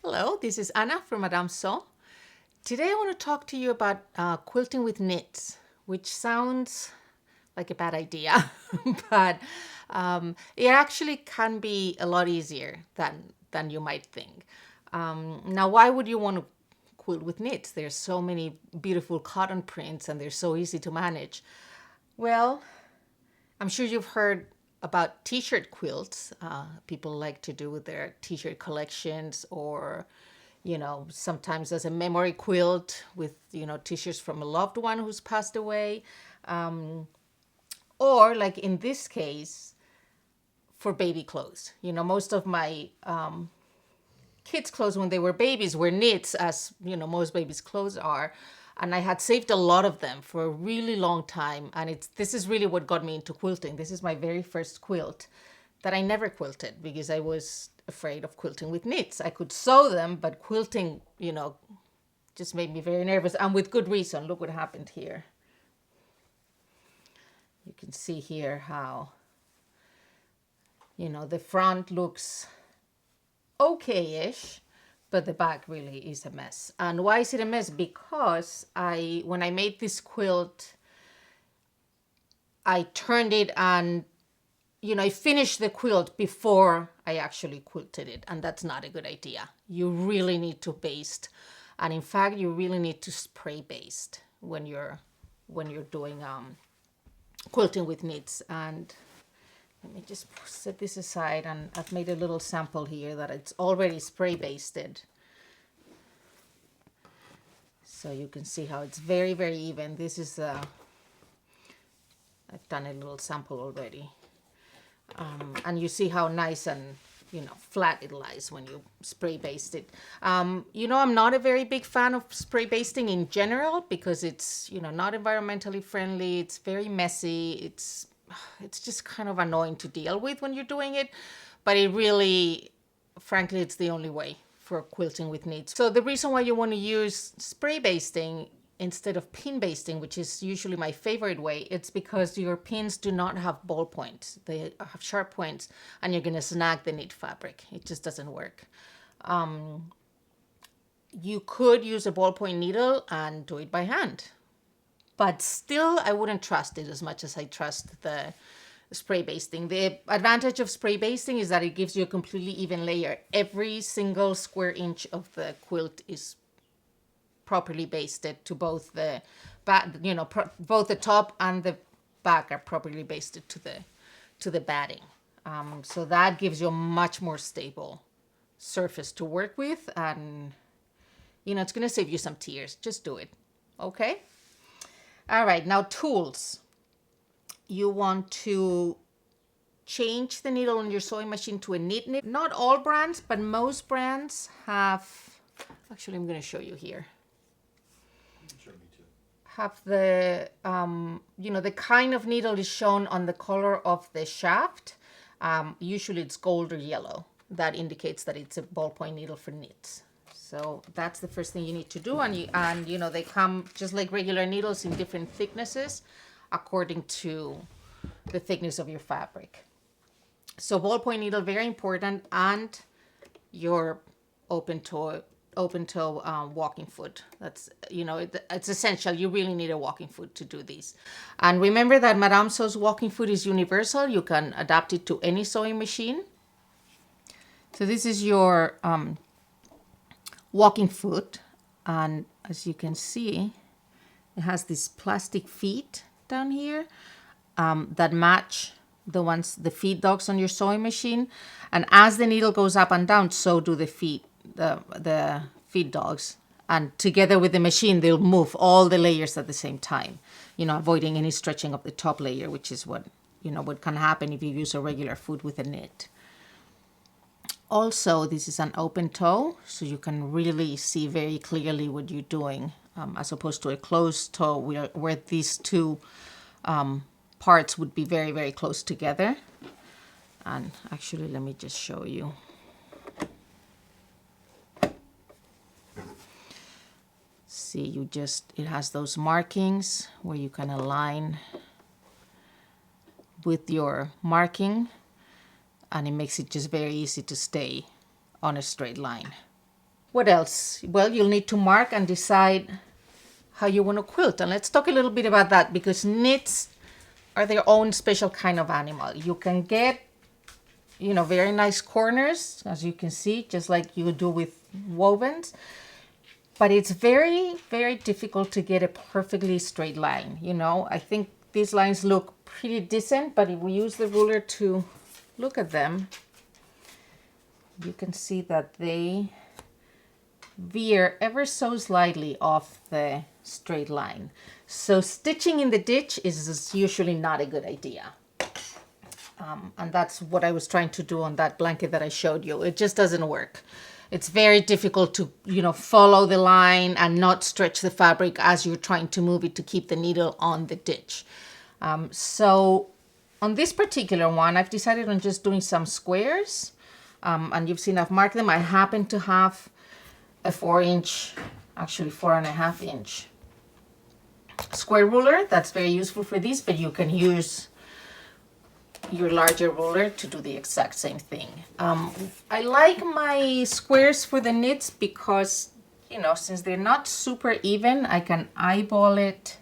Hello, this is Anna from Madame So. Today I want to talk to you about quilting with knits, which sounds like a bad idea, but it actually can be a lot easier than you might think. Now, why would you want to quilt with knits? There's so many beautiful cotton prints and they're so easy to manage. Well, I'm sure you've heard about t-shirt quilts. People like to do with their t-shirt collections, or sometimes as a memory quilt with t-shirts from a loved one who's passed away, or like in this case, for baby clothes. Most of my kids' clothes when they were babies were knits, as most babies' clothes are. And I had saved a lot of them for a really long time. And this is really what got me into quilting. This is my very first quilt that I never quilted because I was afraid of quilting with knits. I could sew them, but quilting, just made me very nervous, and with good reason. Look what happened here. You can see here how, the front looks okay-ish, but the back really is a mess. And why is it a mess? Because when I made this quilt, I turned it and I finished the quilt before I actually quilted it, and that's not a good idea. You really need to baste, and in fact, you really need to spray baste when you're doing quilting with knits. And let me just set this aside, and I've made a little sample here that it's already spray basted. So you can see how it's very, very even. This is, I've done a little sample already. And you see how nice and, flat it lies when you spray baste it. I'm not a very big fan of spray basting in general because it's, not environmentally friendly. It's very messy. It's just kind of annoying to deal with when you're doing it. But it really, frankly, it's the only way for quilting with knits. So the reason why you want to use spray basting instead of pin basting, which is usually my favorite way, it's because your pins do not have ball points. They have sharp points, and you're going to snag the knit fabric. It just doesn't work. You could use a ballpoint needle and do it by hand, but still I wouldn't trust it as much as I trust the spray basting. The advantage of spray basting is that it gives you a completely even layer. Every single square inch of the quilt is properly basted to both the back, both the top and the back are properly basted to the batting. So that gives you a much more stable surface to work with, and it's going to save you some tears. Just do it. Okay. All right. Now, tools. You want to change the needle on your sewing machine to a knit. Not all brands, but most brands have. Actually, I'm going to show you here. Have the, the kind of needle is shown on the color of the shaft. Usually it's gold or yellow. That indicates that it's a ballpoint needle for knits. So that's the first thing you need to do. And they come just like regular needles in different thicknesses according to the thickness of your fabric. So ballpoint needle, very important, and your open toe walking foot. That's, it's essential. You really need a walking foot to do these. And remember that Madame Sew's walking foot is universal. You can adapt it to any sewing machine. So this is your walking foot. And as you can see, it has these plastic feet down here that match the feed dogs on your sewing machine. And as the needle goes up and down, so do the feet. The feed dogs, and together with the machine they'll move all the layers at the same time, avoiding any stretching of the top layer, which is what can happen if you use a regular foot with a knit. Also, this is an open toe, so you can really see very clearly what you're doing, as opposed to a closed toe where these two parts would be very, very close together. And actually, let me just show you. See, it has those markings where you can align with your marking, and it makes it just very easy to stay on a straight line. What else? Well, you'll need to mark and decide how you want to quilt. And let's talk a little bit about that, because knits are their own special kind of animal. You can get, you know, very nice corners, as you can see, just like you do with wovens. But it's very, very difficult to get a perfectly straight line. You know, I think these lines look pretty decent, but if we use the ruler to look at them, you can see that they veer ever so slightly off the straight line. So stitching in the ditch is usually not a good idea. And that's what I was trying to do on that blanket that I showed you. It just doesn't work. It's very difficult to, you know, follow the line and not stretch the fabric as you're trying to move it to keep the needle on the ditch. So on this particular one, I've decided on just doing some squares. And you've seen I've marked them. I happen to have a 4-inch, actually 4.5-inch square ruler. That's very useful for this, but you can use your larger ruler to do the exact same thing. I like my squares for the knits because, you know, since they're not super even, I can eyeball it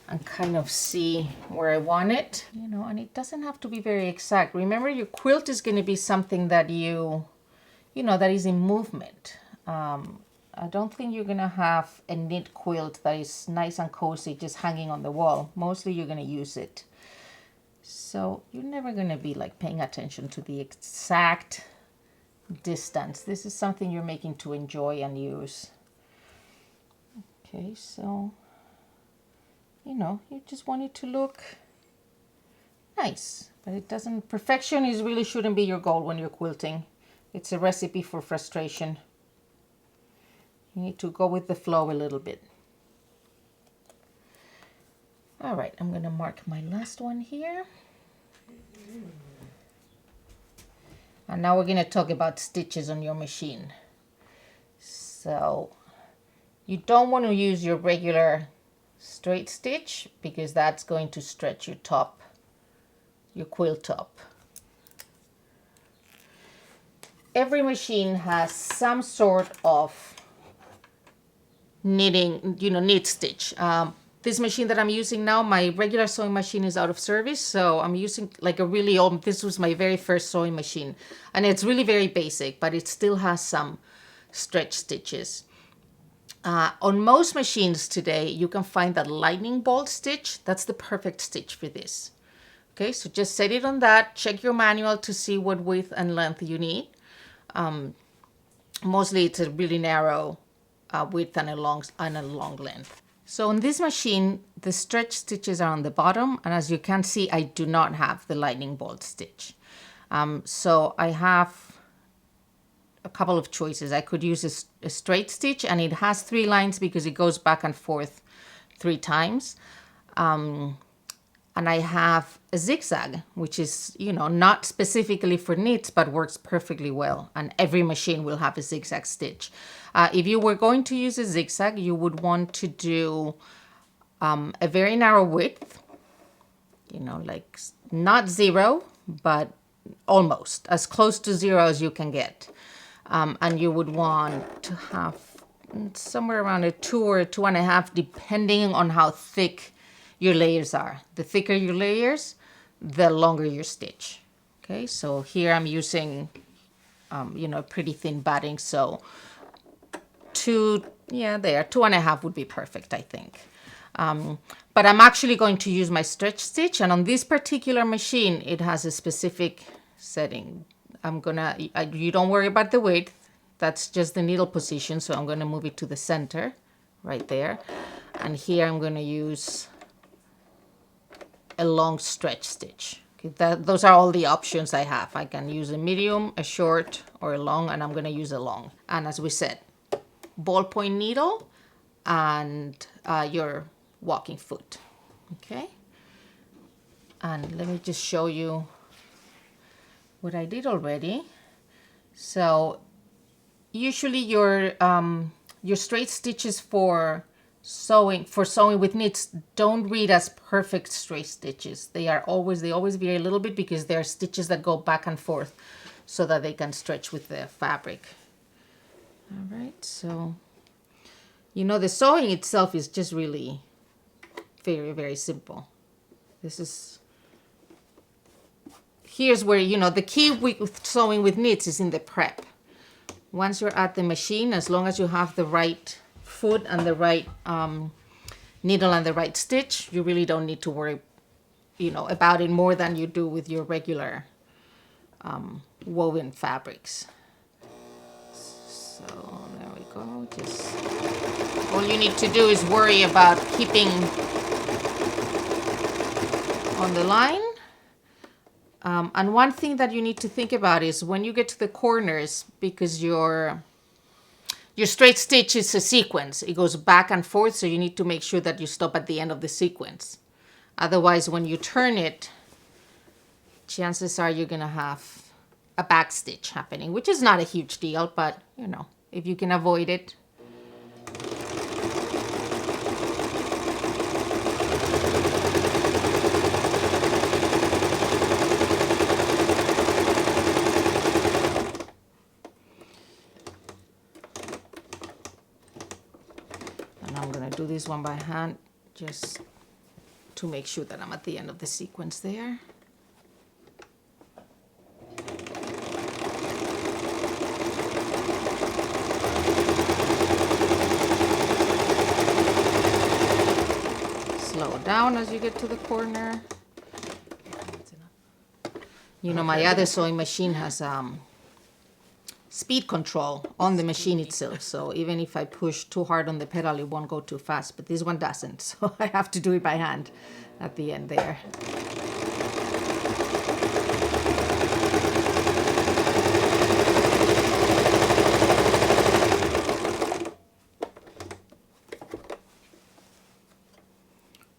and kind of see where I want it, you know, and it doesn't have to be very exact. Remember, your quilt is going to be something that you know, that is in movement. I don't think you're going to have a knit quilt that is nice and cozy just hanging on the wall. Mostly you're going to use it. So you're never going to be like paying attention to the exact distance. This is something you're making to enjoy and use. Okay, so, you know, you just want it to look nice, but it doesn't, perfection is really shouldn't be your goal when you're quilting. It's a recipe for frustration. You need to go with the flow a little bit. All right, I'm going to mark my last one here. And now we're going to talk about stitches on your machine. So you don't want to use your regular straight stitch because that's going to stretch your top, your quilt top. Every machine has some sort of knitting, you know, knit stitch. This machine that I'm using now, my regular sewing machine is out of service, so I'm using like a really old, this was my very first sewing machine, and it's really very basic, but it still has some stretch stitches. On most machines today, you can find that lightning bolt stitch. That's the perfect stitch for this. Okay, so just set it on that, check your manual to see what width and length you need. Mostly it's a really narrow width and a long length. So on this machine, the stretch stitches are on the bottom, and as you can see, I do not have the lightning bolt stitch. So I have a couple of choices. I could use a straight stitch, and it has 3 lines because it goes back and forth 3 times. And I have a zigzag, which is, you know, not specifically for knits, but works perfectly well. And every machine will have a zigzag stitch. If you were going to use a zigzag, you would want to do a very narrow width, you know, like not 0, but almost as close to 0 as you can get. And you would want to have somewhere around a 2 or a 2.5, depending on how thick your layers are. The thicker your layers, the longer your stitch. Okay, so here I'm using, you know, pretty thin batting, so 2.5 would be perfect, I think. But I'm actually going to use my stretch stitch, and on this particular machine, it has a specific setting. You don't worry about the width, that's just the needle position, so I'm gonna move it to the center, right there. And here I'm gonna use a long stretch stitch. Okay, those are all the options I have. I can use a medium, a short, or a long, and I'm gonna use a long. And as we said, ballpoint needle and your walking foot. Okay, and let me just show you what I did already. So usually your straight stitches for sewing with knits don't read as perfect straight stitches. They always vary a little bit because they are stitches that go back and forth so that they can stretch with the fabric. All right, so, you know, the sewing itself is just really very, very simple. Here's where, you know, the key with sewing with knits is in the prep. Once you're at the machine, as long as you have the right foot and the right needle and the right stitch, you really don't need to worry, you know, about it more than you do with your regular woven fabrics. So there we go. Just all you need to do is worry about keeping on the line. And one thing that you need to think about is when you get to the corners, because your straight stitch is a sequence. It goes back and forth, so you need to make sure that you stop at the end of the sequence. Otherwise, when you turn it, chances are you're going to have a back stitch happening, which is not a huge deal, but, you know, if you can avoid it. Do this one by hand just to make sure that I'm at the end of the sequence there. Slow down as you get to the corner. You know, my other sewing machine has speed control on the machine itself, so even if I push too hard on the pedal, it won't go too fast, but this one doesn't, so I have to do it by hand at the end there.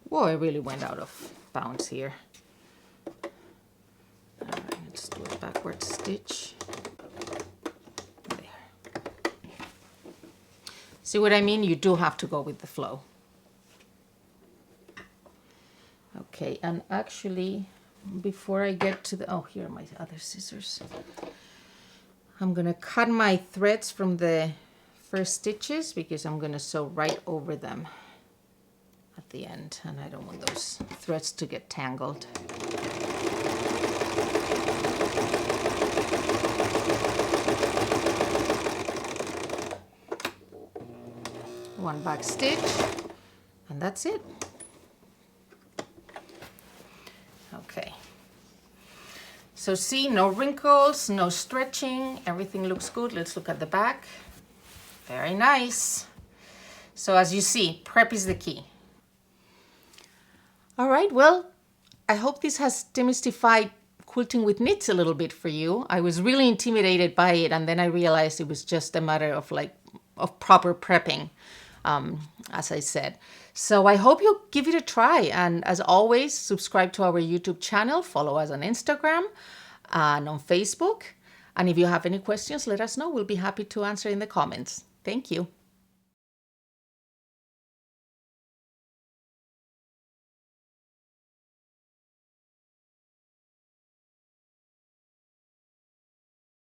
Whoa, I really went out of bounds here. All right, let's do a backward stitch. See what I mean? You do have to go with the flow. Okay, and actually, before I get to the, oh, here are my other scissors. I'm gonna cut my threads from the first stitches because I'm gonna sew right over them at the end, and I don't want those threads to get tangled. One back stitch, and that's it. Okay. So see, no wrinkles, no stretching, everything looks good. Let's look at the back. Very nice. So as you see, prep is the key. All right, well, I hope this has demystified quilting with knits a little bit for you. I was really intimidated by it, and then I realized it was just a matter of proper prepping. As I said. So I hope you'll give it a try. And as always, subscribe to our YouTube channel, follow us on Instagram and on Facebook. And if you have any questions, let us know. We'll be happy to answer in the comments. Thank you.